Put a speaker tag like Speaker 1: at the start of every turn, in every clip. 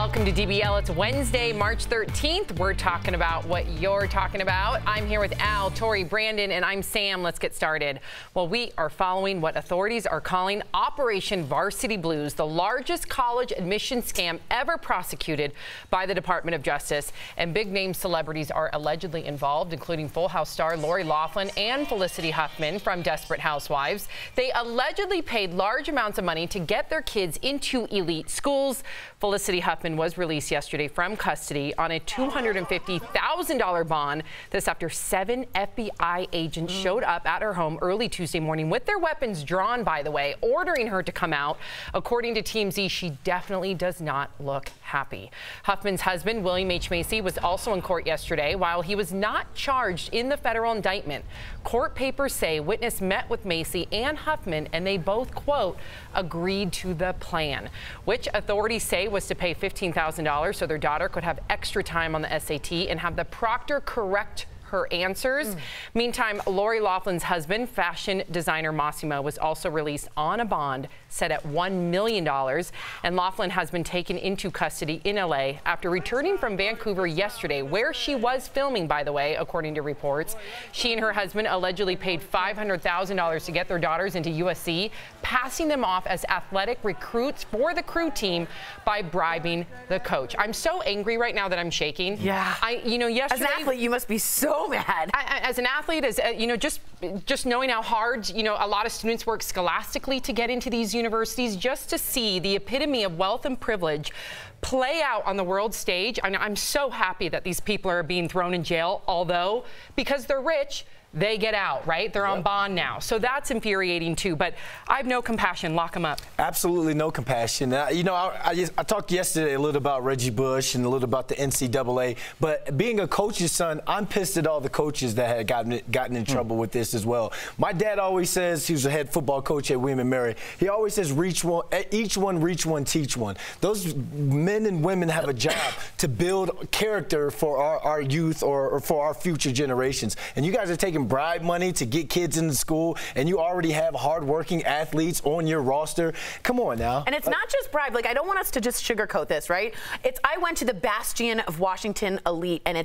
Speaker 1: Welcome to DBL. It's Wednesday, March 13th. We're talking about what you're talking about. I'm here with Al, Tori, Brandon, and I'm Sam. Let's get started. Well, we are following what authorities are calling Operation Varsity Blues, the largest college admission scam ever prosecuted by the Department of Justice. And big-name celebrities are allegedly involved, including Full House star Lori Loughlin and Felicity Huffman from Desperate Housewives. They allegedly paid large amounts of money to get their kids into elite schools. Felicity Huffman was released yesterday from custody on a $250,000 bond. This after 7 FBI agents showed up at her home early Tuesday morning with their weapons drawn, by the way, ordering her to come out. According to TMZ, she definitely does not look happy. Huffman's husband, William H. Macy, was also in court yesterday. While he was not charged in the federal indictment, court papers say witness met with Macy and Huffman, and they both, quote, agreed to the plan, which authorities say was to pay $15,000 so their daughter could have extra time on the SAT and have the proctor correct her answers. Meantime, Lori Loughlin's husband, fashion designer Massimo, was also released on a bond set at $1 million. And Loughlin has been taken into custody in LA after returning from Vancouver yesterday, where she was filming, by the way, according to reports. She and her husband allegedly paid $500,000 to get their daughters into USC, passing them off as athletic recruits for the crew team by bribing the coach. I'm so angry right now that I'm shaking.
Speaker 2: Yeah.
Speaker 1: Yesterday,
Speaker 2: as an athlete, you must be so mad.
Speaker 1: As an athlete, just knowing how hard, a lot of students work scholastically to get into these universities, just to see the epitome of wealth and privilege play out on the world stage. I'm so happy that these people are being thrown in jail, although because they're rich, they get out, right? They're on bond now. So that's infuriating too, but I have no compassion. Lock them up.
Speaker 3: Absolutely no compassion. I talked yesterday a little about Reggie Bush and a little about the NCAA, but being a coach's son, I'm pissed at all the coaches that had gotten in trouble with this as well. My dad always says, he was a head football coach at William & Mary, he always says, each one, reach one, teach one. Those men and women have a job to build character for our youth or for our future generations. And you guys are taking bribe money to get kids into school, and you already have hardworking athletes on your roster. Come on now.
Speaker 2: And it's not just bribe. Like, I don't want us to just sugarcoat this, right? I went to the bastion of Washington elite, and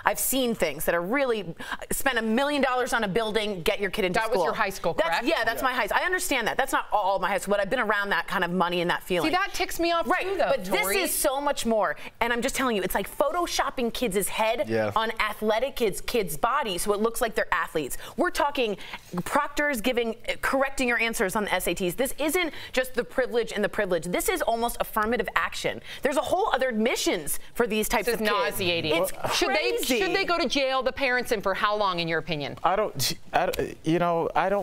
Speaker 2: I've seen things that are really spend $1 million on a building, get your kid into school.
Speaker 1: That was your high school, correct?
Speaker 2: That's my high school. I understand that. That's not all my high school, but I've been around that kind of money and that feeling.
Speaker 1: See, that ticks me off too, though,
Speaker 2: but
Speaker 1: Tori.
Speaker 2: this is so much more. And I'm just telling you, it's like photoshopping kids' head on athletic kids' bodies, so it looks like they're athletes. We're talking proctors correcting your answers on the SATs. This isn't just the privilege and the privilege. This is almost affirmative action. There's a whole other admissions for these types of kids.
Speaker 1: This is nauseating.
Speaker 2: It's crazy.
Speaker 1: Should they go to jail, the parents, and for how long, in your opinion?
Speaker 4: I don't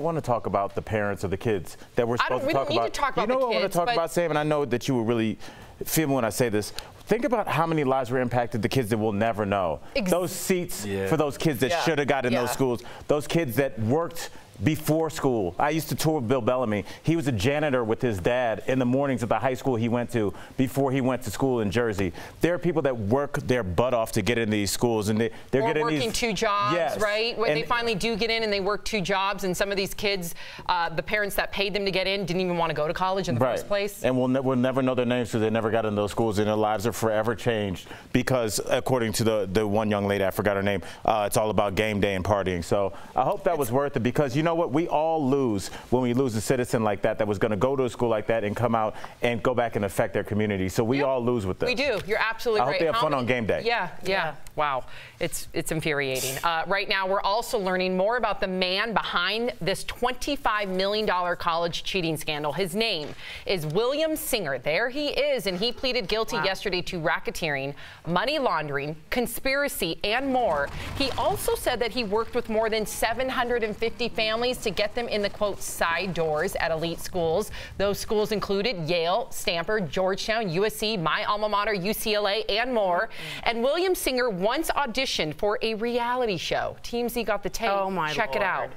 Speaker 4: want to talk about the parents of the kids that we're supposed to talk about.
Speaker 1: We don't need to talk about the kids.
Speaker 4: You know what I want to talk about, Sam, and I know that you will really feel me when I say this. Think about how many lives were impacted, the kids that we'll never know. Those seats for those kids that should have got in those schools, those kids that worked before school. I used to tour Bill Bellamy. He was a janitor with his dad in the mornings at the high school he went to before he went to school in Jersey. There are people that work their butt off to get in these schools, and they're getting
Speaker 1: working 2 jobs, right? When they finally do get in and they work 2 jobs, and some of these kids, the parents that paid them to get in didn't even want to go to college in the first place.
Speaker 4: And we'll never know their names because they never got in those schools, and their lives are forever changed because, according to the one young lady, I forgot her name, it's all about game day and partying. So I hope that was worth it, because you know what? We all lose when we lose a citizen like that was going to go to a school like that and come out and go back and affect their community. So we all lose with this.
Speaker 1: We do. You're absolutely right.
Speaker 4: I hope they have fun on game day.
Speaker 1: Yeah. Wow. It's infuriating. Right now, we're also learning more about the man behind this $25 million college cheating scandal. His name is William Singer. There he is, and he pleaded guilty yesterday to racketeering, money laundering, conspiracy, and more. He also said that he worked with more than 750 families to get them in the, quote, side doors at elite schools. Those schools included Yale, Stanford, Georgetown, USC, my alma mater, UCLA, and more. And William Singer once auditioned for a reality show. TMZ got the tape. Check it out.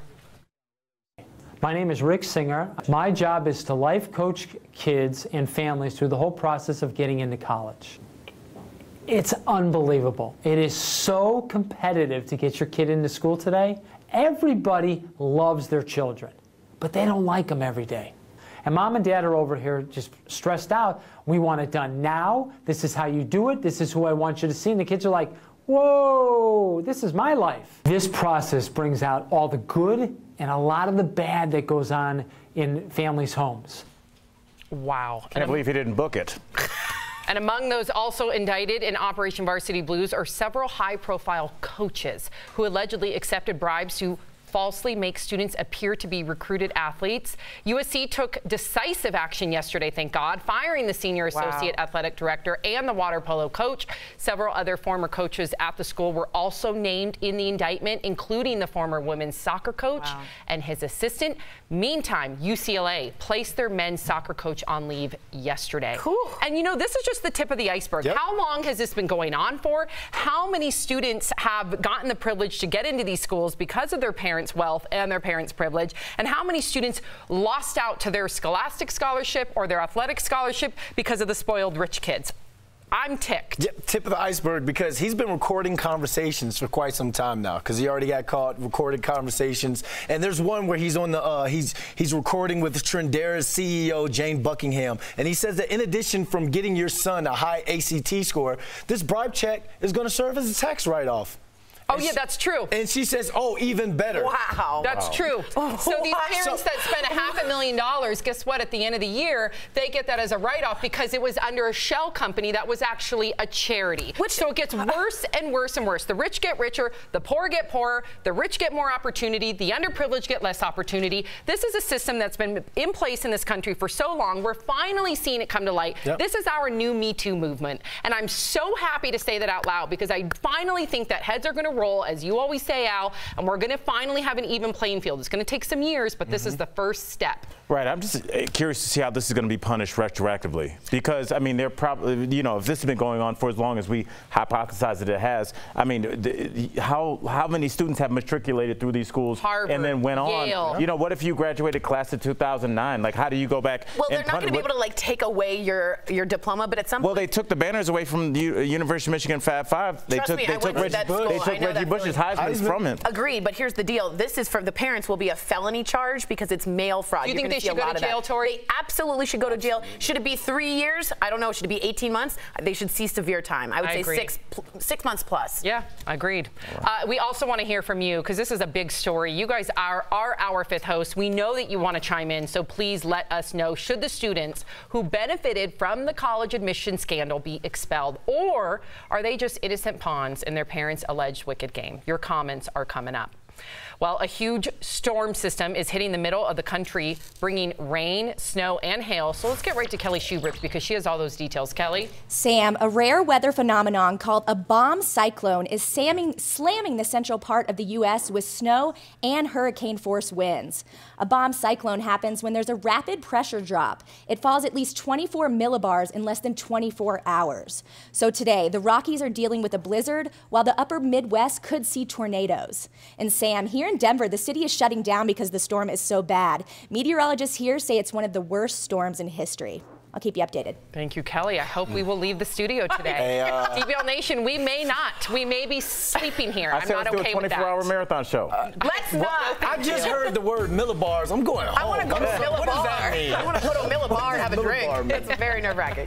Speaker 5: My name is Rick Singer. My job is to life coach kids and families through the whole process of getting into college. It's unbelievable. It is so competitive to get your kid into school today. Everybody loves their children, but they don't like them every day. And mom and dad are over here just stressed out. We want it done now. This is how you do it. This is who I want you to see. And the kids are like, whoa, this is my life. This process brings out all the good and a lot of the bad that goes on in families' homes.
Speaker 1: Wow.
Speaker 4: I can't believe he didn't book it.
Speaker 1: And among those also indicted in Operation Varsity Blues are several high-profile coaches who allegedly accepted bribes to falsely make students appear to be recruited athletes. USC took decisive action yesterday, thank God, firing the senior associate athletic director and the water polo coach. Several other former coaches at the school were also named in the indictment, including the former women's soccer coach and his assistant. Meantime, UCLA placed their men's soccer coach on leave yesterday.
Speaker 2: Cool.
Speaker 1: And you know, this is just the tip of the iceberg.
Speaker 3: Yep.
Speaker 1: How long has this been going on for? How many students have gotten the privilege to get into these schools because of their parents' wealth and their parents' privilege? And how many students lost out to their scholastic scholarship or their athletic scholarship because of the spoiled rich kids? I'm ticked.
Speaker 3: Yeah, tip of the iceberg, because he's been recording conversations for quite some time now, because he already got caught recording conversations. And there's one where he's on the he's recording with Trendera's CEO Jane Buckingham, and he says that in addition from getting your son a high ACT score, this bribe check is going to serve as a tax write-off.
Speaker 1: Oh, yeah, that's true.
Speaker 3: And she says, oh, even better.
Speaker 2: Wow.
Speaker 1: That's true. So these parents that spent $500,000, guess what? At the end of the year, they get that as a write-off because it was under a shell company that was actually a charity. So it gets worse and worse and worse. The rich get richer, the poor get poorer, the rich get more opportunity, the underprivileged get less opportunity. This is a system that's been in place in this country for so long. We're finally seeing it come to light. Yep. This is our new Me Too movement. And I'm so happy to say that out loud, because I finally think that heads are going to roll, as you always say, Al, and we're going to finally have an even playing field. It's going to take some years, but this is the first step.
Speaker 4: Right. I'm just curious to see how this is going to be punished retroactively, because, I mean, they're probably, you know, if this has been going on for as long as we hypothesize that it has, I mean, how many students have matriculated through these schools
Speaker 1: Harvard,
Speaker 4: and then went on?
Speaker 1: Yale.
Speaker 4: You know, what if you graduated class of 2009? Like, how do you go back?
Speaker 2: Well, they're not going to be able to, like, take away your diploma, but at some point.
Speaker 4: Well, they took the banners away from the University of Michigan Fab Five. They took Reggie Bush's Heisman from him.
Speaker 2: Agreed, but here's the deal. This is for the parents will be a felony charge because it's mail fraud.
Speaker 1: Do you think they should go to jail, Tori?
Speaker 2: They absolutely should go to jail. Should it be 3 years? I don't know. Should it be 18 months? They should see severe time. I would say
Speaker 1: agree.
Speaker 2: 6 months plus.
Speaker 1: Yeah, agreed. We also want to hear from you, because this is a big story. You guys are our fifth host. We know that you want to chime in, so please let us know. Should the students who benefited from the college admission scandal be expelled, or are they just innocent pawns in their parents' alleged wicked game? Your comments are coming up. Well, a huge storm system is hitting the middle of the country, bringing rain, snow, and hail. So let's get right to Kelly Schubert, because she has all those details. Kelly?
Speaker 6: Sam, a rare weather phenomenon called a bomb cyclone is slamming the central part of the U.S. with snow and hurricane-force winds. A bomb cyclone happens when there's a rapid pressure drop. It falls at least 24 millibars in less than 24 hours. So today, the Rockies are dealing with a blizzard, while the upper Midwest could see tornadoes. And Sam, here in Denver, the city is shutting down because the storm is so bad. Meteorologists here say it's one of the worst storms in history. I'll keep you updated.
Speaker 1: Thank you, Kelly. I hope we will leave the studio today. DBL Nation, we may not. We may be sleeping here. I'm not okay with that.
Speaker 4: 24-hour marathon show.
Speaker 2: Let's not.
Speaker 3: I just heard the word millibars. I'm going home.
Speaker 2: I want to go to Millibar.
Speaker 3: What does that mean?
Speaker 2: I want to go to Millibar and have a drink. It's very nerve-wracking.